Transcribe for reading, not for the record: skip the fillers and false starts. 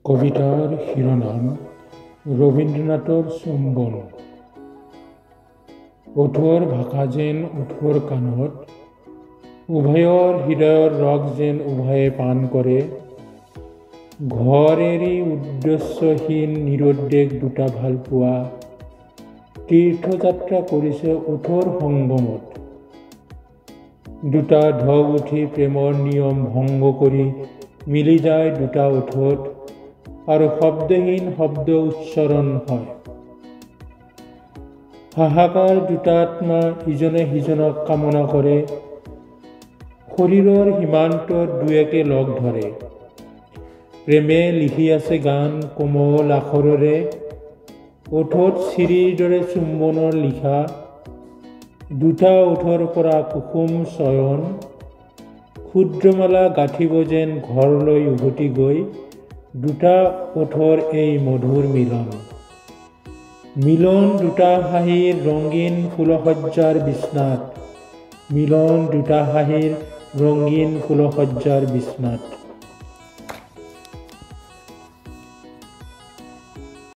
কবিতাৰ শিৰোনাম ৰবীন্দ্ৰনাথৰ চুম্বন। ওঠৰ ভাষা যেন ওঠৰ কাণত, উভয়ৰ হৃদয়ৰ ৰস যেন উভয়ে পান কৰে। ঘৰ এৰি উদ্দেশ্যহীন নিৰুদ্বেগ দুটা ভাল পোৱা, তীৰ্থযাত্ৰা কৰিছে ওঠৰ সংগমত। দুটা ঢৌ উঠি প্ৰেমৰ নিয়ম ভংগ কৰি মিলি যায় দুটা ওঠত, আৰু শব্দহীন শব্দ উচ্চাৰণ হয়। হাহাকাৰ দুটা আত্মা ইজনে সিজনক কামনা কৰে, শৰীৰৰ সীমান্তত দুয়েকে লগ ধৰে। প্ৰেমে লিখি আছে গান কোমল আখৰেৰে, ওঠত চিৰিৰ দৰে চুম্বনৰ লিখা। দুটা ওঠৰ পৰা কুসুম চয়ন, ক্ষুদ্ৰমালা গাঁঠিব যেন ঘৰলৈ উভতি গৈ। দুটা ওঠৰ এই মধুৰ মিলন। মিলন দুটা হাঁহিৰ ৰঙীন ফুলসজ্জাৰ বিছনাত, মিলন দুটা হাঁহিৰ ৰঙীন ফুলসজ্জাৰ বিছনাত।